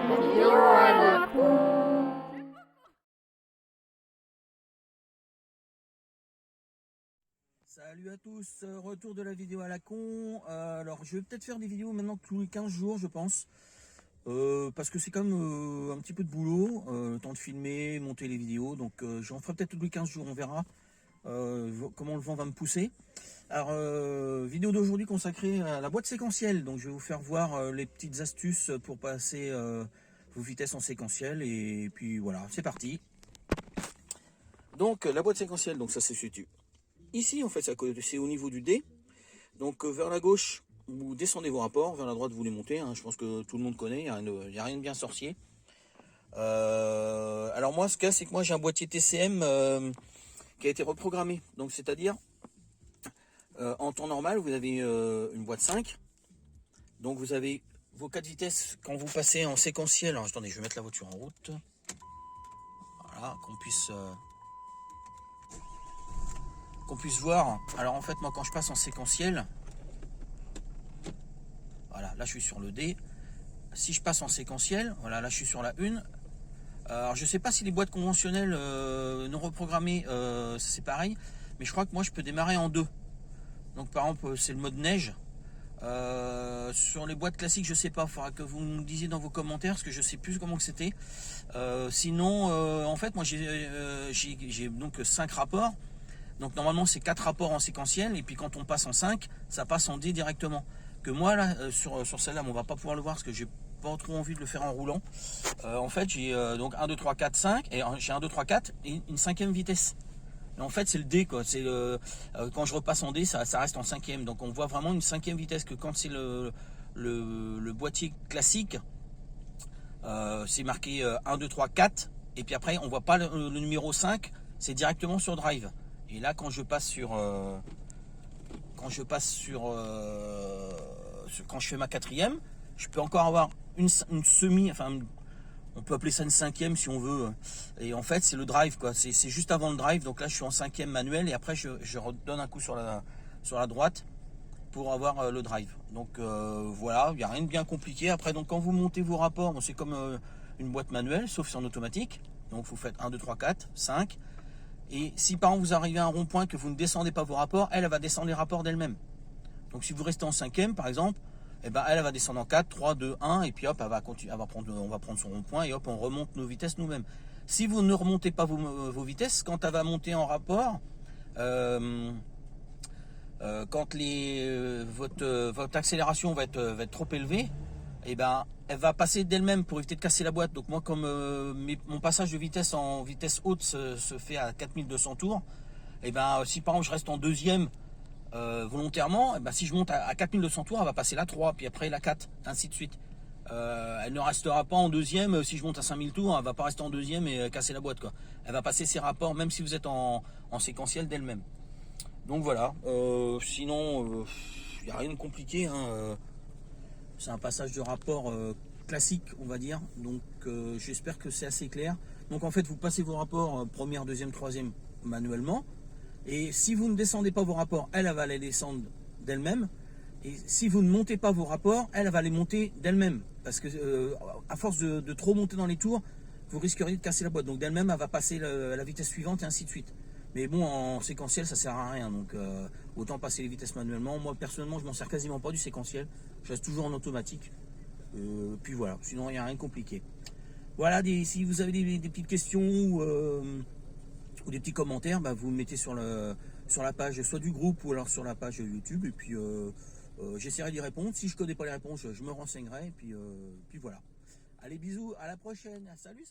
vidéo à la con. Salut à tous, retour de la vidéo à la con. Alors je vais peut-être faire des vidéos maintenant tous les 15 jours je pense. Parce que c'est quand même un petit peu de boulot, le temps de filmer, monter les vidéos. Donc j'en ferai peut-être tous les 15 jours, on verra comment le vent va me pousser. Alors vidéo d'aujourd'hui consacrée à la boîte séquentielle. Donc je vais vous faire voir les petites astuces pour passer vos vitesses en séquentiel. Et puis voilà, c'est parti. Donc la boîte séquentielle, donc ça se situe ici en fait, c'est au niveau du D. Donc vers la gauche, vous descendez vos rapports, vers la droite, vous les montez. Hein. Je pense que tout le monde connaît, il n'y a rien de bien sorcier. Alors moi, ce qu'il y a, c'est que moi j'ai un boîtier TCM qui a été reprogrammé. Donc c'est-à-dire, en temps normal, vous avez une boîte 5. Donc vous avez vos 4 vitesses quand vous passez en séquentiel. Alors attendez, je vais mettre la voiture en route. Voilà, qu'on puisse voir. Alors en fait, moi quand je passe en séquentiel, voilà, là je suis sur le D. Si je passe en séquentiel, voilà, là je suis sur la 1. Alors je sais pas si les boîtes conventionnelles non reprogrammées c'est pareil, mais je crois que moi je peux démarrer en 2. Donc par exemple c'est le mode neige. Sur les boîtes classiques je sais pas, il faudra que vous me disiez dans vos commentaires parce que je sais plus comment que c'était. Sinon en fait moi j'ai donc 5 rapports. Donc normalement c'est 4 rapports en séquentiel et puis quand on passe en 5, ça passe en D directement. Que moi là sur celle-là on va pas pouvoir le voir parce que j'ai pas trop envie de le faire en roulant. En fait j'ai donc 1, 2, 3, 4, 5 et j'ai 1, 2, 3, 4 et une 5e vitesse. Et en fait c'est le D quoi, c'est quand je repasse en D ça reste en 5e. Donc on voit vraiment une 5e vitesse que quand c'est le boîtier classique c'est marqué 1, 2, 3, 4 et puis après on voit pas le numéro 5, c'est directement sur Drive. Et là quand je passe sur quand je fais ma 4e, je peux encore avoir une semi, enfin on peut appeler ça une 5e si on veut. Et en fait c'est le drive quoi, c'est juste avant le drive. Donc là je suis en 5e manuel et après je redonne un coup sur la droite pour avoir le drive. Donc voilà, il n'y a rien de bien compliqué. Après donc quand vous montez vos rapports, bon, c'est comme une boîte manuelle sauf c'est en automatique. Donc vous faites 1, 2, 3, 4, 5. Et si par exemple vous arrivez à un rond-point que vous ne descendez pas vos rapports, elle va descendre les rapports d'elle-même. Donc si vous restez en 5e par exemple, eh ben, elle va descendre en 4, 3, 2, 1 et puis hop, on va prendre son rond-point et hop, on remonte nos vitesses nous-mêmes. Si vous ne remontez pas vos vitesses, quand elle va monter en rapport, quand votre accélération va être trop élevée, eh ben, elle va passer d'elle-même pour éviter de casser la boîte. Donc moi comme mon passage de vitesse en vitesse haute se fait à 4200 tours, et ben si par exemple je reste en 2e volontairement, et ben, si je monte à 4200 tours, elle va passer la 3, puis après la 4, ainsi de suite. Elle ne restera pas en 2e, si je monte à 5000 tours, elle va pas rester en 2e et casser la boîte quoi. Elle va passer ses rapports même si vous êtes en séquentiel d'elle-même. Donc voilà, sinon il n'y a rien de compliqué, hein. C'est un passage de rapport classique on va dire, donc j'espère que c'est assez clair. Donc en fait vous passez vos rapports première, deuxième, troisième manuellement, et si vous ne descendez pas vos rapports, elle va les descendre d'elle-même, et si vous ne montez pas vos rapports, elle va les monter d'elle-même, parce que à force de trop monter dans les tours, vous risqueriez de casser la boîte, donc d'elle-même elle va passer la vitesse suivante et ainsi de suite. Mais bon, en séquentiel ça sert à rien, donc autant passer les vitesses manuellement. Moi personnellement je m'en sers quasiment pas du séquentiel, je reste toujours en automatique. Puis voilà, sinon il n'y a rien de compliqué. Voilà, si vous avez des petites questions ou des petits commentaires, bah, vous me mettez sur la page soit du groupe ou alors sur la page YouTube, et puis j'essaierai d'y répondre. Si je ne connais pas les réponses, je me renseignerai, et puis voilà. Allez, bisous, à la prochaine, salut.